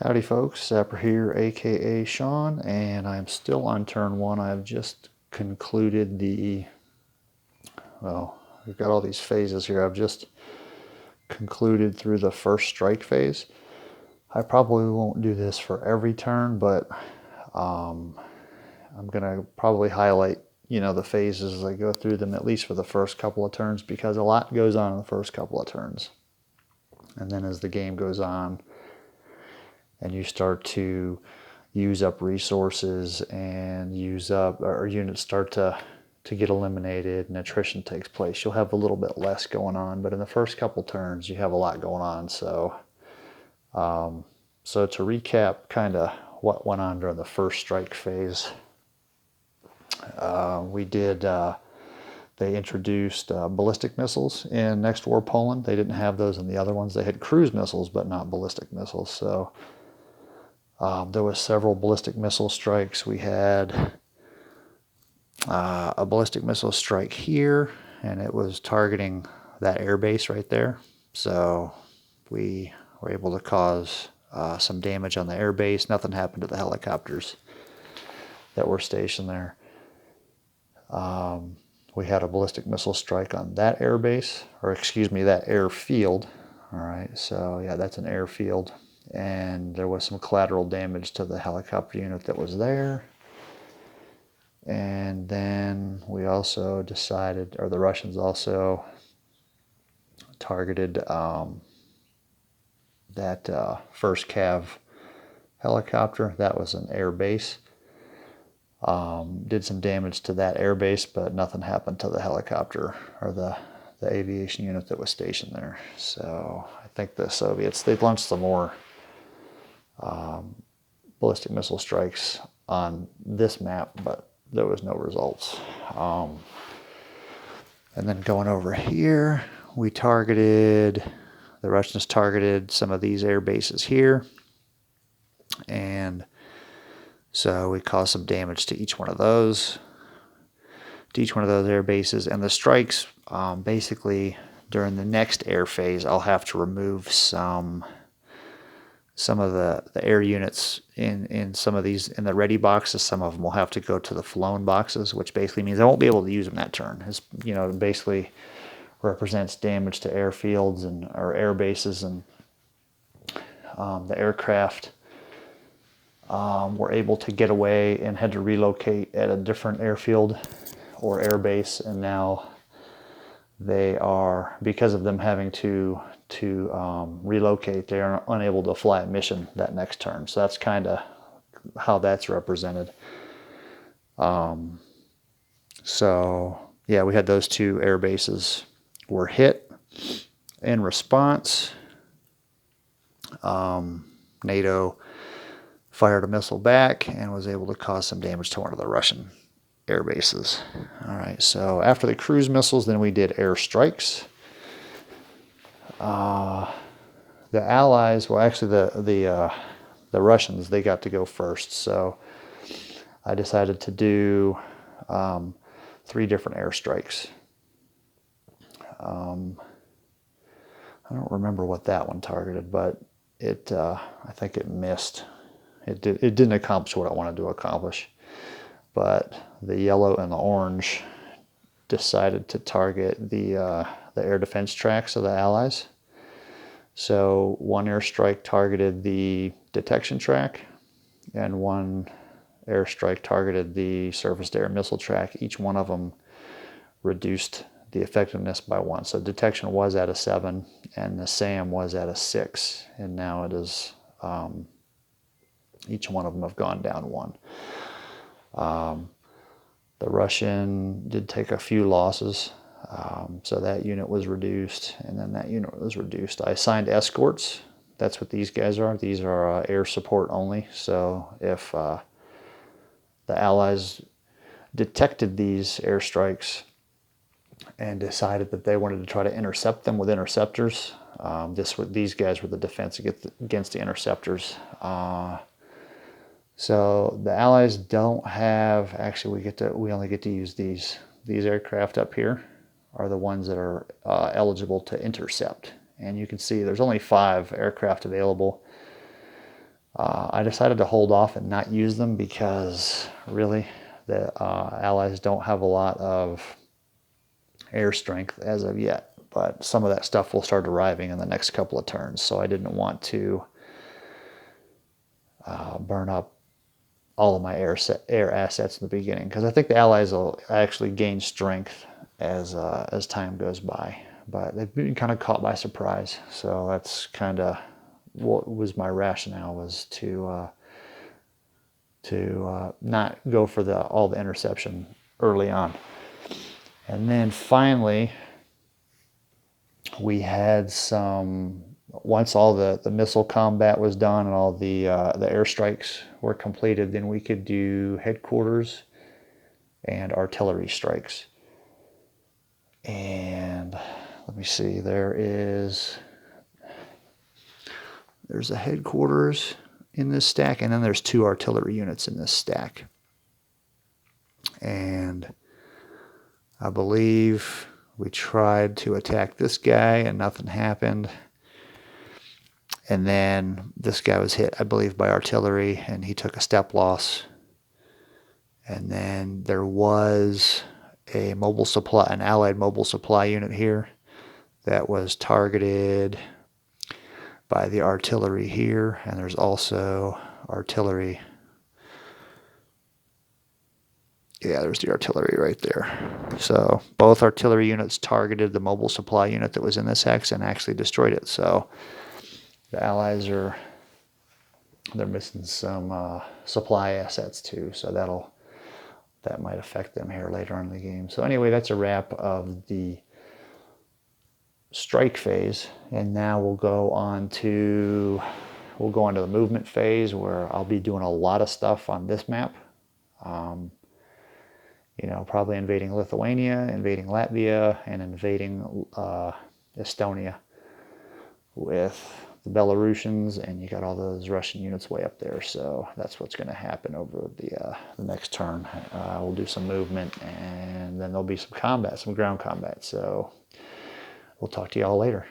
Howdy folks, Zapper here, aka Sean, and I'm still on turn one. I've just concluded we've got all these phases here. I've just concluded through the first strike phase. I probably won't do this for every turn, but I'm gonna probably highlight, the phases as I go through them, at least for the first couple of turns, because a lot goes on in the first couple of turns. And then as the game goes on, and you start to use up resources and units start to get eliminated and attrition takes place, you'll have a little bit less going on. But in the first couple turns, you have a lot going on. So to recap kind of what went on during the first strike phase, they introduced ballistic missiles in Next War Poland. They didn't have those in the other ones. They had cruise missiles, but not ballistic missiles. So there was several ballistic missile strikes. We had a ballistic missile strike here, and it was targeting that air base right there. So we were able to cause some damage on the air base. Nothing happened to the helicopters that were stationed there. We had a ballistic missile strike on that air base, or excuse me, that airfield. All right, so yeah, that's an airfield. And there was some collateral damage to the helicopter unit that was there. And then we also decided, or the Russians also targeted that first Cav helicopter. That was an air base. Did some damage to that air base, but nothing happened to the helicopter or the aviation unit that was stationed there. So I think the Soviets, they've launched some more ballistic missile strikes on this map, but there was no results. And then going over here, the Russians targeted some of these air bases here. And so we caused some damage to each one of those air bases. And the strikes, basically during the next air phase, I'll have to remove some of the air units in some of these in the ready boxes. Some of them will have to go to the flown boxes, which basically means I won't be able to use them that turn. It basically represents damage to airfields or air bases, and the aircraft were able to get away and had to relocate at a different airfield or air base, and now they are, because of them having to relocate, they are unable to fly a mission that next turn. So that's kind of how that's represented. So yeah, we had those two air bases were hit. In response, NATO fired a missile back and was able to cause some damage to one of the Russian air bases. All right, so after the cruise missiles, then we did air strikes. The Allies, well, actually the Russians, they got to go first. So I decided to do 3 different air strikes. I don't remember what that one targeted, but I think it missed. It didn't accomplish what I wanted to accomplish. But the yellow and the orange decided to target the air defense tracks of the Allies. So one airstrike targeted the detection track, and one airstrike targeted the surface-to-air missile track. Each one of them reduced the effectiveness by 1. So detection was at a 7, and the SAM was at a 6, and now it is, each one of them have gone down 1. The Russian did take a few losses, so that unit was reduced, and then that unit was reduced. I assigned escorts. That's what these guys are. These are air support only. So if the Allies detected these airstrikes and decided that they wanted to try to intercept them with interceptors, these guys were the defense against the interceptors. So the Allies don't have, actually we only get to use these aircraft up here are the ones that are eligible to intercept. And you can see there's only 5 aircraft available. I decided to hold off and not use them because really the Allies don't have a lot of air strength as of yet, but some of that stuff will start arriving in the next couple of turns, so I didn't want to burn up all of my air assets in the beginning, because I think the Allies will actually gain strength as time goes by, but they've been kind of caught by surprise, so that's kind of what was my rationale, was to not go for all the interception early on. And then finally, we had once all the missile combat was done and all the airstrikes were completed, then we could do headquarters and artillery strikes. And let me see, there's a headquarters in this stack, and then there's 2 artillery units in this stack. And I believe we tried to attack this guy and nothing happened. And then this guy was hit, I believe, by artillery, and he took a step loss. And then there was an Allied mobile supply unit here that was targeted by the artillery here, and there's also artillery. Yeah, there's the artillery right there. So both artillery units targeted the mobile supply unit that was in this hex and actually destroyed it. So the Allies they're missing some supply assets too. So that might affect them here later on in the game. So anyway, that's a wrap of the strike phase, and now we'll go into the movement phase, where I'll be doing a lot of stuff on this map. Probably invading Lithuania, invading Latvia, and invading Estonia with the Belarusians, and you got all those Russian units way up there. So that's what's going to happen over the next turn. We'll do some movement, and then there'll be some combat, some ground combat. So we'll talk to you all later.